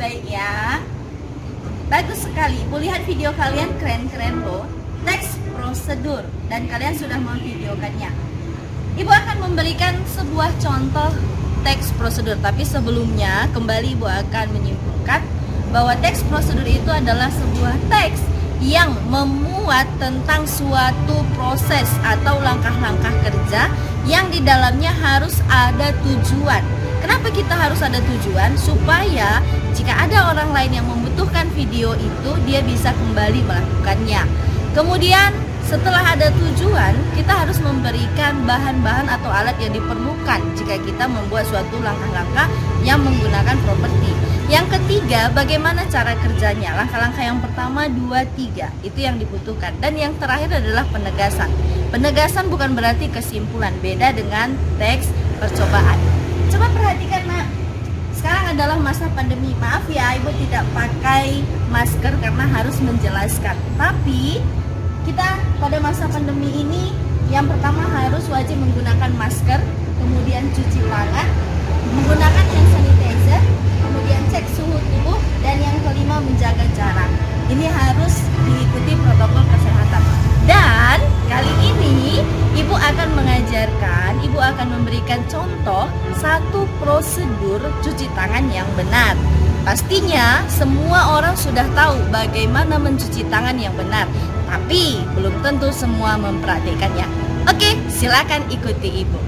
baik ya. Bagus sekali, Ibu lihat video kalian keren-keren loh. Teks prosedur dan kalian sudah memvideokannya. Ibu akan memberikan sebuah contoh teks prosedur, tapi sebelumnya kembali Ibu akan menyimpulkan bahwa teks prosedur itu adalah sebuah teks yang memuat tentang suatu proses atau langkah-langkah kerja yang di dalamnya harus ada tujuan. Kenapa kita harus ada tujuan? Supaya jika ada orang lain yang membutuhkan video itu, dia bisa kembali melakukannya. Kemudian setelah ada tujuan, kita harus memberikan bahan-bahan atau alat yang diperlukan jika kita membuat suatu langkah-langkah yang menggunakan properti. Yang ketiga, bagaimana cara kerjanya? Langkah-langkah yang pertama, 2, 3, itu yang dibutuhkan. Dan yang terakhir adalah penegasan. Penegasan bukan berarti kesimpulan, beda dengan teks percobaan. Coba perhatikan, Nak. Sekarang adalah masa pandemi. Maaf ya, Ibu tidak pakai masker karena harus menjelaskan. Tapi kita pada masa pandemi ini yang pertama harus wajib menggunakan masker, kemudian cuci tangan, menggunakan hand sanitizer, kemudian cek suhu tubuh, dan yang kelima menjaga jarak. Ini harus diikuti protokol kesehatan. Dan kali ini Ibu akan mengajarkan, Ibu akan memberikan contoh satu prosedur cuci tangan yang benar. Pastinya semua orang sudah tahu bagaimana mencuci tangan yang benar, tapi belum tentu semua mempraktikkannya. Oke, silakan ikuti Ibu.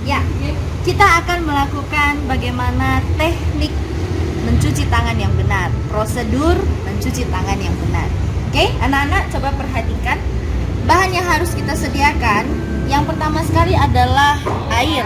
Ya, kita akan melakukan bagaimana teknik mencuci tangan yang benar, prosedur mencuci tangan yang benar. Oke, anak-anak coba perhatikan. Bahan yang harus kita sediakan, yang pertama sekali adalah air.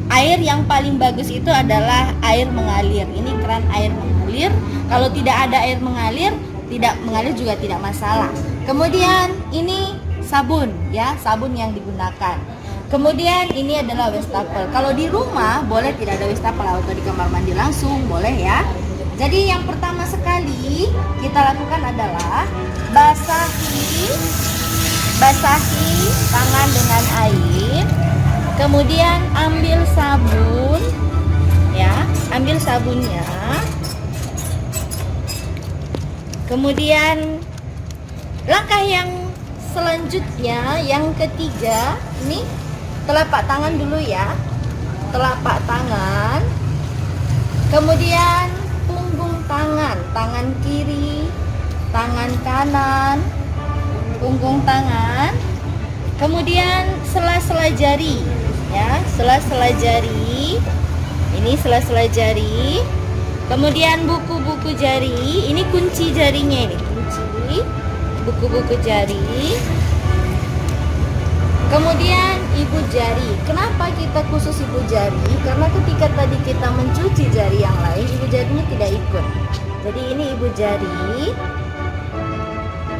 Air yang paling bagus itu adalah air mengalir. Ini keran air mengalir. Kalau tidak ada air mengalir, tidak mengalir juga tidak masalah. Kemudian ini sabun ya, sabun yang digunakan. Kemudian ini adalah wastafel. Kalau di rumah boleh tidak ada wastafel atau di kamar mandi langsung boleh ya. Jadi yang pertama sekali kita lakukan adalah basahi tangan dengan air. Kemudian ambil sabun ya, ambil sabunnya. Kemudian langkah yang selanjutnya, yang ketiga, ini telapak tangan dulu ya, telapak tangan. Kemudian punggung tangan, tangan kiri, tangan kanan, punggung tangan. Kemudian sela-sela jari ya, sela-sela jari. Ini sela-sela jari. Kemudian buku-buku jari. Ini kunci jarinya, ini kunci buku-buku jari. Kemudian ibu jari. Kenapa kita khusus ibu jari? Karena ketika tadi kita mencuci jari yang lain, ibu jarinya tidak ikut. Jadi ini ibu jari.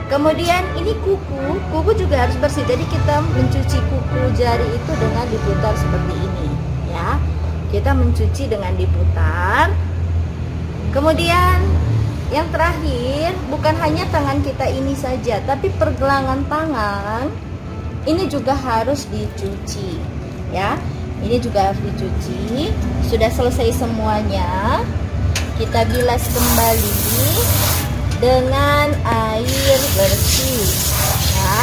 Kemudian ini kuku. Kuku juga harus bersih. Jadi kita mencuci kuku jari itu dengan diputar seperti ini, ya. Kita mencuci dengan diputar. Kemudian yang terakhir, bukan hanya tangan kita ini saja, tapi pergelangan tangan ini juga harus dicuci, ya. Ini juga harus dicuci. Sudah selesai semuanya, kita bilas kembali dengan air bersih, ya.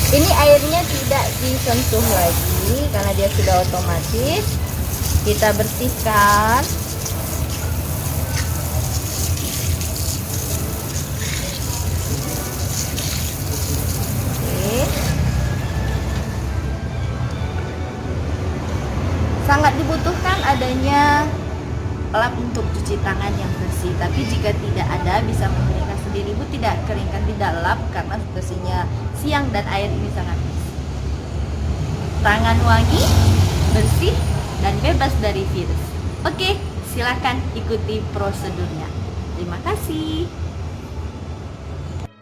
Ini airnya tidak disentuh lagi karena dia sudah otomatis. Kita bersihkan. Sangat dibutuhkan adanya lap untuk cuci tangan yang bersih. Tapi jika tidak ada, bisa mengeringkan sendiri. Ibu tidak keringkan, tidak lap karena bersihnya siang dan air ini sangat bersih. Tangan wangi, bersih, dan bebas dari virus. Oke, silakan ikuti prosedurnya. Terima kasih.